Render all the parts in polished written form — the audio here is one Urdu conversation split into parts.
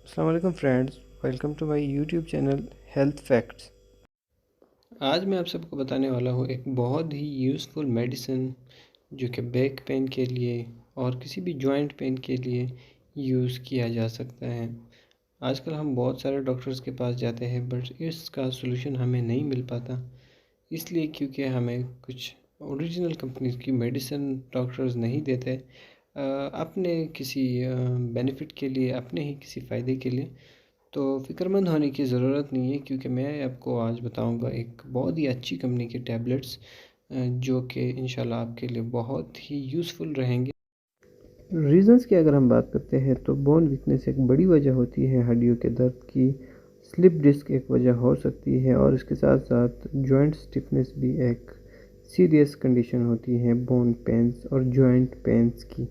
السلام علیکم friends, welcome to my YouTube channel health facts. آج میں آپ سب کو بتانے والا ہوں ایک بہت ہی یوزفل میڈیسن جو کہ بیک پین کے لیے اور کسی بھی جوائنٹ پین کے لیے یوز کیا جا سکتا ہے۔ آج کل ہم بہت سارے ڈاکٹرز کے پاس جاتے ہیں بٹ اس کا سولوشن ہمیں نہیں مل پاتا، اس لیے کیونکہ ہمیں کچھ اوریجنل کمپنیز کی میڈیسن ڈاکٹرز نہیں دیتے اپنے کسی بینیفٹ کے لیے، اپنے ہی کسی فائدے کے لیے۔ تو فکر مند ہونے کی ضرورت نہیں ہے، کیونکہ میں آپ کو آج بتاؤں گا ایک بہت ہی اچھی کمپنی کے ٹیبلٹس جو کہ انشاءاللہ آپ کے لیے بہت ہی یوزفل رہیں گے۔ ریزنز کی اگر ہم بات کرتے ہیں تو بون ویکنس ایک بڑی وجہ ہوتی ہے ہڈیوں کے درد کی، سلپ ڈسک ایک وجہ ہو سکتی ہے، اور اس کے ساتھ ساتھ جوائنٹ سٹفنس بھی ایک سیریس کنڈیشن ہوتی ہے بون پینز اور جوائنٹ پینز کی۔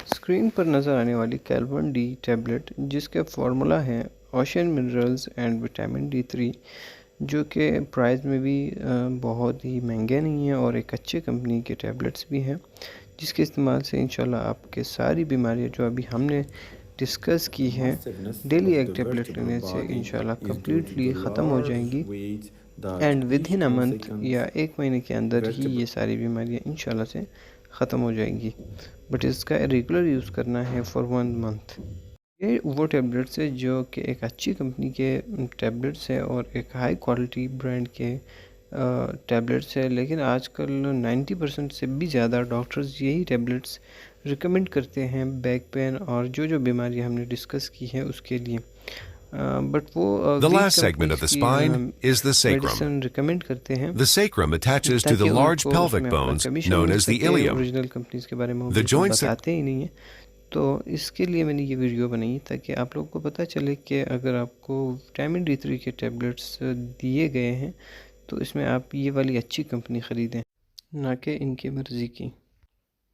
اسکرین پر نظر آنے والی کیلون ڈی ٹیبلٹ جس کا فارمولا ہے ocean minerals and vitamin D3، جو کہ پرائز میں بھی بہت ہی مہنگے نہیں ہیں اور ایک اچھے کمپنی کے ٹیبلٹس بھی ہیں، جس کے استعمال سے انشاءاللہ آپ کے ساری بیماریاں جو ابھی ہم نے ڈسکس کی ہیں ڈیلی ایک ٹیبلٹ لینے سے انشاءاللہ کمپلیٹلی ختم ہو جائیں گی، and with in a month یا ایک مہینے کے اندر ہی یہ ساری بیماریاں انشاءاللہ سے ختم ہو جائیں گی، بٹ اس کا ریگولر یوز کرنا ہے فار 1 منتھ۔ یہ وہ ٹیبلٹس ہے جو کہ ایک اچھی کمپنی کے ٹیبلٹس ہے اور ایک ہائی کوالٹی برانڈ کے ٹیبلٹس ہے، لیکن آج کل 90% سے بھی زیادہ ڈاکٹرز یہی ٹیبلٹس ریکمنڈ کرتے ہیں بیک پین اور جو بیماری ہم نے ڈسکس کی ہے اس کے لیے، بٹ وہ The ویک last segment of companies the کی spine is the sacrum. Medicine recommend کرتے ہیں The sacrum attaches to the تاکہ ان large کو اس pelvic میں اپنا bones کمیشن known مل as the سکے۔ ilium. اوریجنل کمپنیز کے بارے میں وہ The بالکل joint بتاتے ہی نہیں ہیں، تو اس کے لیے میں نے یہ ویڈیو بنائی تاکہ آپ لوگوں کو پتہ چلے کہ اگر آپ کو وٹامن D3 کے ٹیبلٹس دیے گئے ہیں تو اس میں آپ یہ والی اچھی کمپنی خریدیں، نہ کہ ان کی مرضی کی۔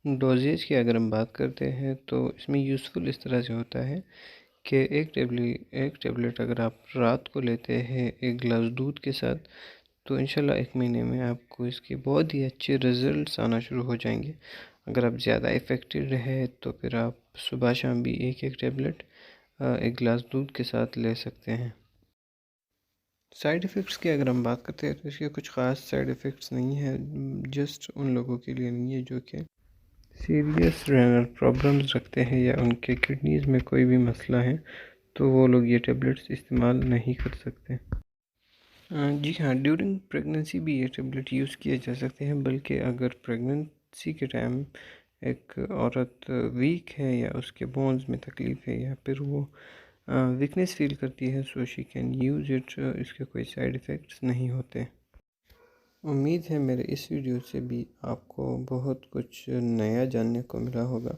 ڈوزیج کی اگر ہم بات کرتے ہیں تو اس میں یوزفل اس طرح سے ہوتا ہے کہ ایک ٹیبلٹ اگر آپ رات کو لیتے ہیں 1 گلاس دودھ کے ساتھ تو انشاءاللہ 1 مہینے میں آپ کو اس کے بہت ہی اچھے رزلٹس آنا شروع ہو جائیں گے۔ اگر آپ زیادہ افیکٹڈ رہے تو پھر آپ صبح شام بھی ایک ٹیبلٹ 1 گلاس دودھ کے ساتھ لے سکتے ہیں۔ سائیڈ ایفیکٹس کی اگر ہم بات کرتے ہیں تو اس کے کچھ خاص سائیڈ ایفیکٹس نہیں ہیں، جسٹ ان لوگوں کے لیے نہیں ہے جو کہ سیریس رینل پرابلمز رکھتے ہیں یا ان کے کڈنیز میں کوئی بھی مسئلہ ہے، تو وہ لوگ یہ ٹیبلٹس استعمال نہیں کر سکتے۔ جی ہاں، ڈیورنگ پریگننسی بھی یہ ٹیبلٹ یوز کیے جا سکتے ہیں، بلکہ اگر پریگننسی کے ٹائم ایک عورت ویک ہے یا اس کے بونز میں تکلیف ہے یا پھر وہ ویکنیس فیل کرتی ہے، سو شی کین یوز اٹ، اس کے کوئی سائیڈ ایفیکٹس نہیں ہوتے۔ امید ہے میرے اس ویڈیو سے بھی آپ کو بہت کچھ نیا جاننے کو ملا ہوگا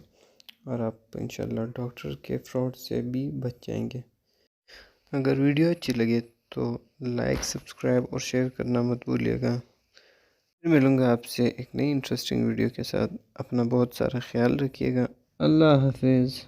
اور آپ انشاءاللہ ڈاکٹر کے فراڈ سے بھی بچ جائیں گے۔ اگر ویڈیو اچھی لگے تو لائک، سبسکرائب اور شیئر کرنا مت بھولیے گا۔ پھر ملوں گا آپ سے ایک نئی انٹرسٹنگ ویڈیو کے ساتھ۔ اپنا بہت سارا خیال رکھیے گا۔ اللہ حافظ۔